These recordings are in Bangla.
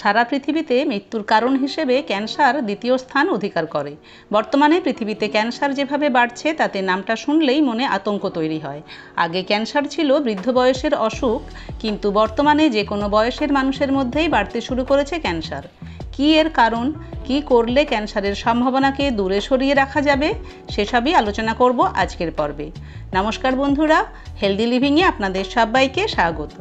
সারা পৃথিবীতে মৃত্যুর কারণ হিসেবে ক্যান্সার দ্বিতীয় স্থান অধিকার করে। বর্তমানে পৃথিবীতে ক্যান্সার যেভাবে বাড়ছে তাতে নামটা শুনলেই মনে আতঙ্ক তৈরি হয়। আগে ক্যান্সার ছিল বৃদ্ধ বয়সের অসুখ, কিন্তু বর্তমানে যে কোনো বয়সের মানুষের মধ্যেই বাড়তে শুরু করেছে ক্যান্সার। কী এর কারণ, কী করলে ক্যান্সারের সম্ভাবনাকে দূরে সরিয়ে রাখা যাবে, সেসবই আলোচনা করব আজকের পর্বে। নমস্কার বন্ধুরা, হেলদি লিভিংয়ে আপনাদের সবাইকে স্বাগত।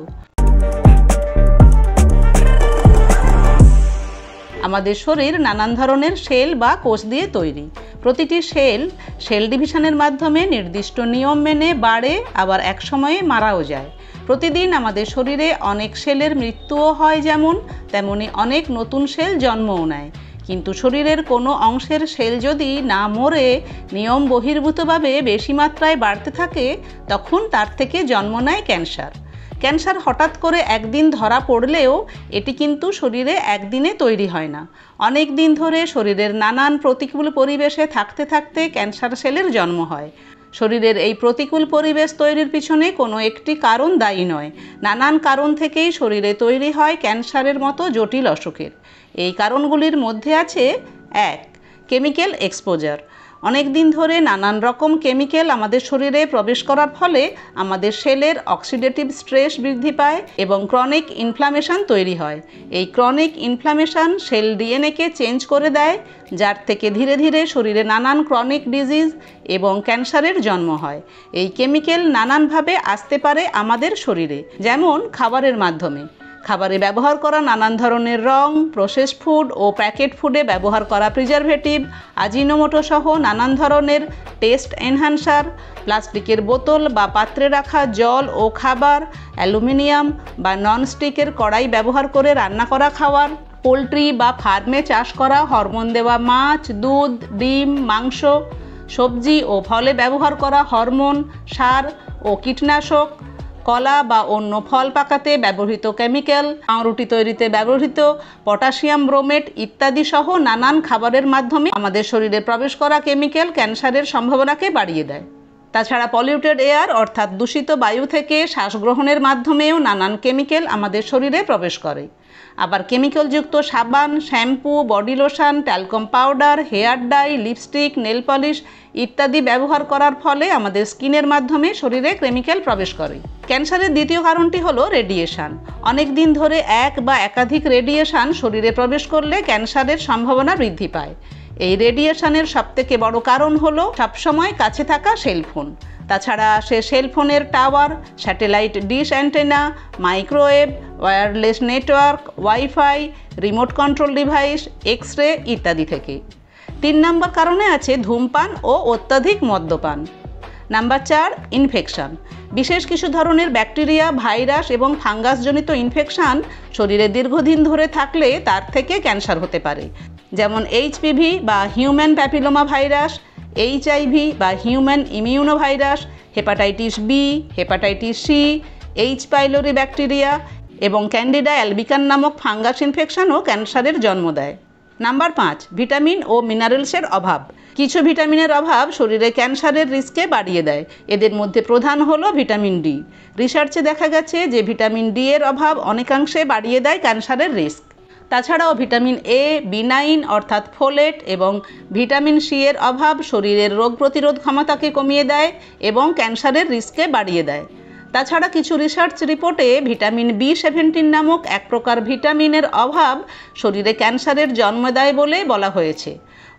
আমাদের শরীর নানান ধরনের সেল বা কোষ দিয়ে তৈরি। প্রতিটি সেল ডিভিশনের মাধ্যমে নির্দিষ্ট নিয়ম মেনে বাড়ে, আবার এক সময়ে মারাও যায়। প্রতিদিন আমাদের শরীরে অনেক সেলের মৃত্যুও হয়, তেমনি অনেক নতুন সেল জন্মও নেয়। কিন্তু শরীরের কোনো অংশের সেল যদি না মরে নিয়ম বহির্ভূতভাবে বেশি মাত্রায় বাড়তে থাকে, তখন তার থেকে জন্ম নেয় ক্যান্সার। ক্যান্সার হঠাৎ করে একদিন ধরা পড়লেও এটি কিন্তু শরীরে একদিনে তৈরি হয় না। অনেক দিন ধরে শরীরের নানান প্রতিকূল পরিবেশে থাকতে থাকতে ক্যান্সার সেলের জন্ম হয়। শরীরের এই প্রতিকূল পরিবেশ তৈরির পিছনে কোনো একটি কারণ দায়ী নয়। নানান কারণ থেকেই শরীরে তৈরি হয় ক্যান্সারের মতো জটিল অসুখের। এই কারণগুলির মধ্যে আছে 1. Chemical exposure. অনেক দিন ধরে নানান রকম কেমিক্যাল আমাদের শরীরে প্রবেশ করার ফলে আমাদের সেলের অক্সিডেটিভ স্ট্রেস বৃদ্ধি পায় এবং ক্রনিক ইনফ্লামেশন তৈরি হয়। এই ক্রনিক ইনফ্লামেশন সেল ডিএনএকে চেঞ্জ করে দেয়, যার থেকে ধীরে ধীরে শরীরে নানান ক্রনিক ডিজিজ এবং ক্যান্সারের জন্ম হয়। এই কেমিক্যাল নানানভাবে আসতে পারে আমাদের শরীরে, যেমন খাবারের মাধ্যমে। খাবারে ব্যবহার করা নানান ধরনের রং, প্রসেসড ফুড ও প্যাকেট ফুডে ব্যবহার করা প্রিজারভেটিভ, আজিনোমোটো সহ নানান ধরনের টেস্ট এনহ্যান্সার, প্লাস্টিকের বোতল বা পাত্রে রাখা জল ও খাবার, অ্যালুমিনিয়াম বা ননস্টিকের কড়াই ব্যবহার করে রান্না করা খাবার, পোলট্রি বা ফার্মে চাষ করা হরমোন দেওয়া মাছ, দুধ, ডিম, মাংস, সবজি ও ফলে ব্যবহার করা হরমোন, সার ও কীটনাশক, কলা বা অন্য ফল পাকাতে ব্যবহৃত কেমিক্যাল, পাউরুটি তৈরিতে ব্যবহৃত পটাশিয়াম ব্রোমেট ইত্যাদি সহ নানান খাবারের মাধ্যমে আমাদের শরীরে প্রবেশ করা কেমিক্যাল ক্যান্সারের সম্ভাবনাকে বাড়িয়ে দেয়। তাছাড়া পলিউটেড এয়ার অর্থাৎ দূষিত বায়ু থেকে শ্বাসগ্রহণের মাধ্যমেও নানান কেমিক্যাল আমাদের শরীরে প্রবেশ করে। আবার কেমিক্যালযুক্ত সাবান, shampoo, body lotion, talcum powder, hair dye, lipstick, nail polish ইত্যাদি ব্যবহার করার ফলে আমাদের স্কিনের মাধ্যমে শরীরে কেমিক্যাল প্রবেশ করে। ক্যান্সারের দ্বিতীয় কারণটি হলো রেডিয়েশন। অনেক দিন ধরে এক বা একাধিক রেডিয়েশন শরীরে প্রবেশ করলে ক্যান্সারের সম্ভাবনা বৃদ্ধি পায়। এই রেডিয়েশনের সবথেকে বড় কারণ হলো সবসময় কাছে থাকা সেলফোন। তাছাড়া সেলফোনের tower, satellite dish antenna, microwave, wireless network, wifi, remote control device, X ray ইত্যাদি থেকে। 3 নম্বর কারণে আছে ধূমপান ও অত্যাধিক মদ্যপান। Number 4, infection. বিশেষ কিছু ধরনের ব্যাকটেরিয়া, ভাইরাস এবং ফাঙ্গাসজনিত ইনফেকশন শরীরে দীর্ঘদিন ধরে থাকলে তার থেকে ক্যান্সার হতে পারে, যেমন HPV বা হিউম্যান প্যাপিলোমা ভাইরাস, HIV বা human immuno virus, hepatitis B, hepatitis C, H. Pylori bacteria এবং ক্যান্ডিডা অ্যালবিকান নামক ফাঙ্গাস ইনফেকশনও ক্যান্সারের জন্ম দেয়। নাম্বার 5, ভিটামিন ও মিনারেলসের অভাব। কিছু ভিটামিনের অভাব শরীরে ক্যান্সারের রিস্ককে বাড়িয়ে দেয়। এদের মধ্যে প্রধান হলো ভিটামিন ডি। রিসার্চে দেখা গেছে যে ভিটামিন ডি এর অভাব অনেকাংশে বাড়িয়ে দেয় ক্যান্সারের রিস্ক। তাছাড়াও ভিটামিন এ, B9 অর্থাৎ ফোলেট এবং ভিটামিন সি এর অভাব শরীরের রোগ প্রতিরোধ ক্ষমতাকে কমিয়ে দেয় এবং ক্যান্সারের রিস্ককে বাড়িয়ে দেয়। তাছাড়া কিছু রিসার্চ রিপোর্টে ভিটামিন B17 নামক এক প্রকার ভিটামিনের অভাব শরীরে ক্যান্সারের জন্ম দেয় বলে বলা হয়েছে।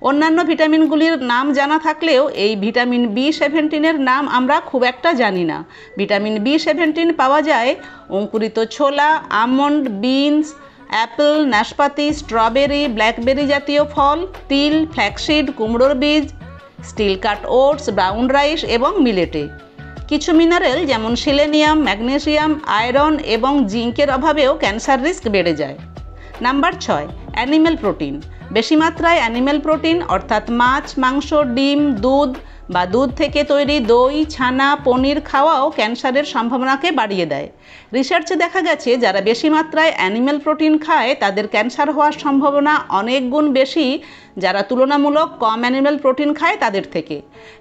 অন্যান্য ভিটামিনগুলির নাম জানা থাকলেও এই ভিটামিন B17 এর নাম আমরা খুব একটা জানি না। ভিটামিন B17 পাওয়া যায় অঙ্কুরিত ছোলা, আমন্ড, বিনস, অ্যাপেল, নাশপাতি, স্ট্রবেরি, ব্ল্যাকবেরি জাতীয় ফল, তিল, ফ্ল্যাক্সিড, কুমড়োর বীজ, স্টিল কাট ওটস, ব্রাউন রাইস এবং মিলেটে। কিছু মিনারেল যেমন সেলেনিয়াম, ম্যাগনেসিয়াম, আয়রন এবং জিঙ্কের অভাবেও ক্যান্সার রিস্ক বেড়ে যায়। Number 6, animal protein. বেশি মাত্রায় অ্যানিম্যাল প্রোটিন অর্থাৎ মাছ, মাংস, ডিম, দুধ বা দুধ থেকে তৈরি দই, ছানা, পনির খাওয়াও ক্যান্সারের সম্ভাবনাকে বাড়িয়ে দেয়। রিসার্চে দেখা গেছে যারা বেশি মাত্রায় অ্যানিম্যাল প্রোটিন খায় তাদের ক্যান্সার হওয়ার সম্ভাবনা অনেক গুণ বেশি যারা তুলনামূলক কম অ্যানিম্যাল প্রোটিন খায় তাদের থেকে।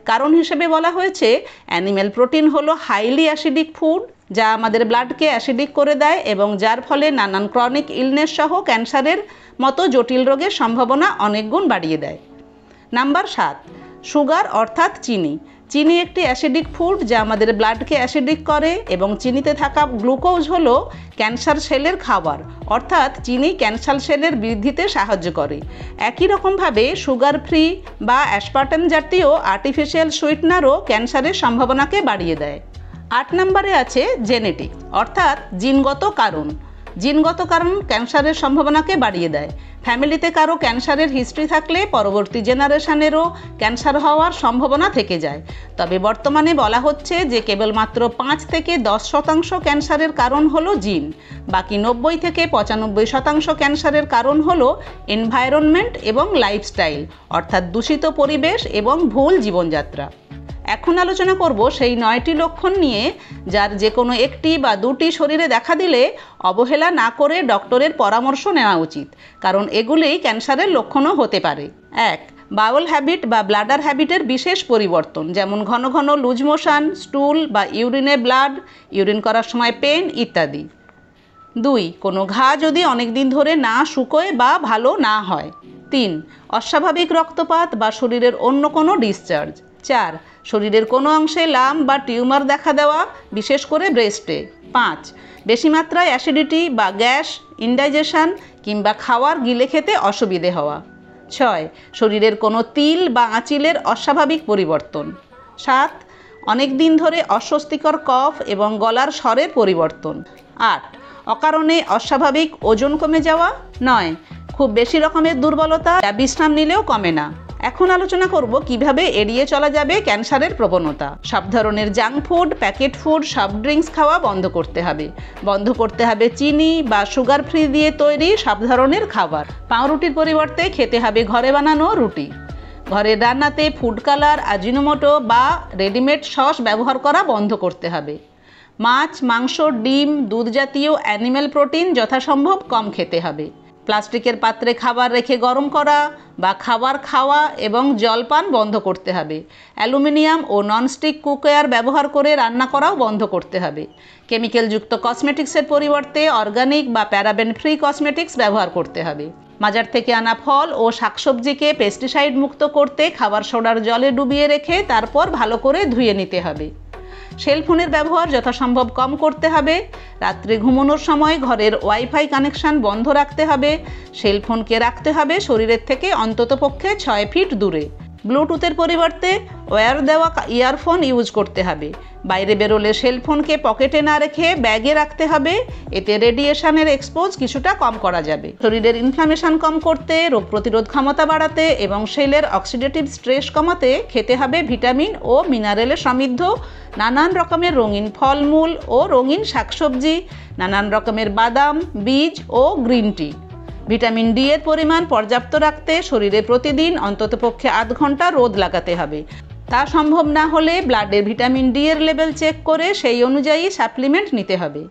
কারণ হিসেবে বলা হয়েছে অ্যানিম্যাল প্রোটিন হলো হাইলি অ্যাসিডিক ফুড, যা আমাদের ব্লাডকে অ্যাসিডিক করে দেয় এবং যার ফলে নানান ক্রনিক ইলনেস সহ ক্যান্সারের মতো জটিল রোগের সম্ভাবনা অনেক গুণ বাড়িয়ে দেয়। নাম্বার 7, সুগার অর্থাৎ চিনি। চিনি একটি অ্যাসিডিক ফুড যা আমাদের ব্লাডকে অ্যাসিডিক করে এবং চিনিতে থাকা গ্লুকোজ হলো ক্যান্সার সেলের খাবার, অর্থাৎ চিনি ক্যান্সার সেলের বৃদ্ধিতে সাহায্য করে। একই রকমভাবে সুগার ফ্রি বা অ্যাসপার্টাম জাতীয় আর্টিফিশিয়াল সুইটনারও ক্যান্সারের সম্ভাবনাকে বাড়িয়ে দেয়। 8 নম্বরে আছে জেনেটিক অর্থাৎ জিনগত কারণ। জিনগত কারণ ক্যান্সারের সম্ভাবনাকে বাড়িয়ে দেয়। ফ্যামিলিতে কারো ক্যান্সারের হিস্ট্রি থাকলে পরবর্তী জেনারেশনেরও ক্যান্সার হওয়ার সম্ভাবনা থেকে যায়। তবে বর্তমানে বলা হচ্ছে যে কেবলমাত্র 5 থেকে 10% ক্যান্সারের কারণ হলো জিন, বাকি 90 থেকে 95% ক্যান্সারের কারণ হলো এনভায়রনমেন্ট এবং লাইফস্টাইল অর্থাৎ দূষিত পরিবেশ এবং ভুল জীবনযাত্রা। এখন আলোচনা করব সেই 9টি লক্ষণ নিয়ে যার যে কোনো একটি বা দুটি শরীরে দেখা দিলে অবহেলা না করে ডক্টরের পরামর্শ নেওয়া উচিত, কারণ এগুলিই ক্যান্সারের লক্ষণও হতে পারে। 1, বাউল হ্যাবিট বা ব্লাডার হ্যাবিটের বিশেষ পরিবর্তন, যেমন ঘন ঘন লুজ মোশন, স্টুল বা ইউরিনে ব্লাড, ইউরিন করার সময় পেন ইত্যাদি। 2, কোনো ঘা যদি অনেক দিন ধরে না শুকোয় বা ভালো না হয়। 3, অস্বাভাবিক রক্তপাত বা শরীরের অন্য কোনো ডিসচার্জ। 4, শরীরের কোনো অংশে লাম বা টিউমার দেখা দেওয়া, বিশেষ করে ব্রেস্টে। 5, বেশি মাত্রায় অ্যাসিডিটি বা গ্যাস, ইনডাইজেশন কিংবা খাওয়ার গিলে খেতে অসুবিধে হওয়া। 6, শরীরের কোনো তিল বা আঁচিলের অস্বাভাবিক পরিবর্তন। 7, অনেক দিন ধরে অস্বস্তিকর কফ এবং গলার স্বরের পরিবর্তন। 8, অকারণে অস্বাভাবিক ওজন কমে যাওয়া। 9, খুব বেশি রকমের দুর্বলতা যা বিশ্রাম নিলেও কমে না। এখন আলোচনা করব কিভাবে এড়িয়ে চলা যাবে ক্যান্সারের প্রবণতা। সব ধরনের junk food, packet food, soft drinks খাওয়া বন্ধ করতে হবে। বন্ধ করতে হবে চিনি বা সুগার ফ্রি দিয়ে তৈরি সব ধরনের খাবার। পাউরুটির পরিবর্তে খেতে হবে ঘরে বানানো রুটি। ঘরের রান্নাতে ফুড কালার, আজিনোমোটো বা রেডিমেড সস ব্যবহার করা বন্ধ করতে হবে। মাছ, মাংস, ডিম, দুধ জাতীয় অ্যানিম্যাল প্রোটিন যথাসম্ভব কম খেতে হবে। প্লাস্টিকের পাত্রে খাবার রেখে গরম করা বা খাবার খাওয়া এবং জলপান বন্ধ করতে হবে। অ্যালুমিনিয়াম ও ননস্টিক কুকওয়্যার ব্যবহার করে রান্না করাও বন্ধ করতে হবে। কেমিক্যালযুক্ত কসমেটিক্সের পরিবর্তে অর্গানিক বা প্যারাবেন ফ্রি কসমেটিক্স ব্যবহার করতে হবে। বাজার থেকে আনা ফল ও শাকসবজিকে পেস্টিসাইড মুক্ত করতে খাবার সোডার জলে ডুবিয়ে রেখে তারপর ভালো করে ধুয়ে নিতে হবে। সেলফোনের ব্যবহার যথাসম্ভব কম করতে হবে। রাত্রে ঘুমানোর সময় ঘরের ওয়াইফাই কানেকশন বন্ধ রাখতে হবে। সেলফোনকে রাখতে হবে শরীরের থেকে অন্ততপক্ষে 6 ফিট দূরে। ব্লুটুথের পরিবর্তে ওয়্যার দেওয়া ইয়ারফোন ইউজ করতে হবে। বাইরে বেরোলে সেলফোনকে পকেটে না রেখে ব্যাগে রাখতে হবে। এতে রেডিয়েশনের এক্সপোজ কিছুটা কম করা যাবে। শরীরের ইনফ্লামেশন কম করতে, রোগ প্রতিরোধ ক্ষমতা বাড়াতে এবং সেলের অক্সিডেটিভ স্ট্রেস কমাতে খেতে হবে ভিটামিন ও মিনারেলে সমৃদ্ধ নানান রকমের রঙিন ফলমূল ও রঙিন শাকসবজি, নানান রকমের বাদাম, বীজ ও গ্রিন টি। ভিটামিন ডি এর পরিমাণ পর্যাপ্ত রাখতে শরীরে প্রতিদিন অন্ততপক্ষে 8 ঘন্টা রোদ লাগাতে হবে। তা সম্ভব না হলে ব্লাডের ভিটামিন ডি এর লেভেল চেক করে সেই অনুযায়ী সাপ্লিমেন্ট নিতে হবে।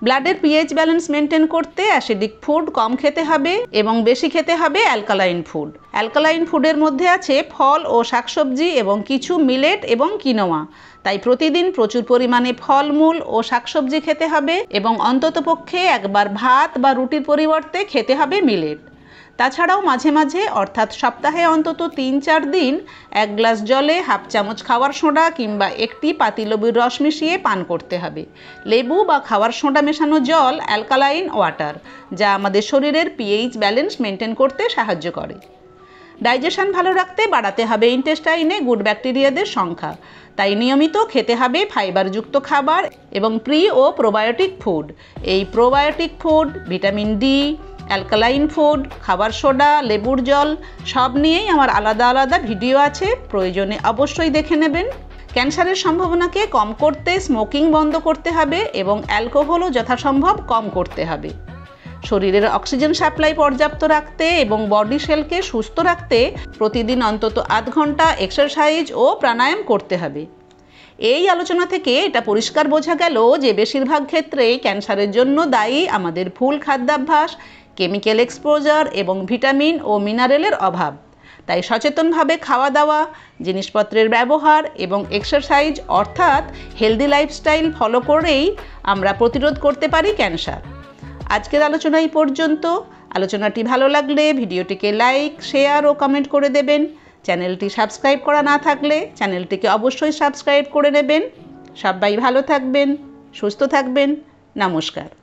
ব্লাডের পিএইচ ব্যালেন্স মেনটেন করতে অ্যাসিডিক ফুড কম খেতে হবে এবং বেশি খেতে হবে অ্যালকালাইন ফুড। অ্যালকালাইন ফুডের মধ্যে আছে ফল ও শাকসবজি এবং কিছু মিলেট এবং কিনোয়া। তাই প্রতিদিন প্রচুর পরিমাণে ফলমূল ও শাকসবজি খেতে হবে এবং অন্ততপক্ষে একবার ভাত বা রুটির পরিবর্তে খেতে হবে মিলেট। তাছাড়াও মাঝে মাঝে অর্থাৎ সপ্তাহে অন্তত 3-4 দিন 1 গ্লাস জলে হাফ চামচ খাওয়ার সোডা কিংবা একটি পাতিলেবুর রস মিশিয়ে পান করতে হবে। লেবু বা খাওয়ার সোডা মেশানো জল অ্যালকালাইন ওয়াটার, যা আমাদের শরীরের পিএইচ ব্যালেন্স মেনটেন করতে সাহায্য করে। ডাইজেশন ভালো রাখতে বাড়াতে হবে ইন্টেস্টাইনে গুড ব্যাকটেরিয়াদের সংখ্যা। তাই নিয়মিত খেতে হবে ফাইবারযুক্ত খাবার এবং প্রি ও প্রোবায়োটিক ফুড। এই probiotic food, vitamin D, alkaline food, খাবার সোডা, লেবুর জল সব নিয়েই আমার আলাদা আলাদা ভিডিও আছে, প্রয়োজনে অবশ্যই দেখে নেবেন। ক্যান্সারের সম্ভাবনাকে কম করতে স্মোকিং বন্ধ করতে হবে এবং অ্যালকোহলও যথাসম্ভব কম করতে হবে। শরীরের অক্সিজেন সাপ্লাই পর্যাপ্ত রাখতে এবং বডি সেলকে সুস্থ রাখতে প্রতিদিন অন্তত আধ ঘন্টা এক্সারসাইজ ও প্রাণায়াম করতে হবে। এই আলোচনা থেকে এটা পরিষ্কার বোঝা গেল যে বেশিরভাগ ক্ষেত্রেই ক্যান্সারের জন্য দায়ী আমাদের ভুল খাদ্যাভ্যাস, কেমিক্যাল এক্সপোজার এবং ভিটামিন ও মিনারেলের অভাব। তাই সচেতনভাবে খাওয়া দাওয়া, জিনিসপত্রের ব্যবহার এবং এক্সারসাইজ অর্থাৎ হেলদি লাইফস্টাইল ফলো করেই আমরা প্রতিরোধ করতে পারি ক্যান্সার। আজকের আলোচনা এই পর্যন্ত। আলোচনাটি ভালো লাগলে ভিডিওটিকে লাইক, শেয়ার ও কমেন্ট করে দেবেন। চ্যানেলটি সাবস্ক্রাইব করা না থাকলে চ্যানেলটিকে অবশ্যই সাবস্ক্রাইব করে নেবেন। সবাই ভালো থাকবেন, সুস্থ থাকবেন। নমস্কার।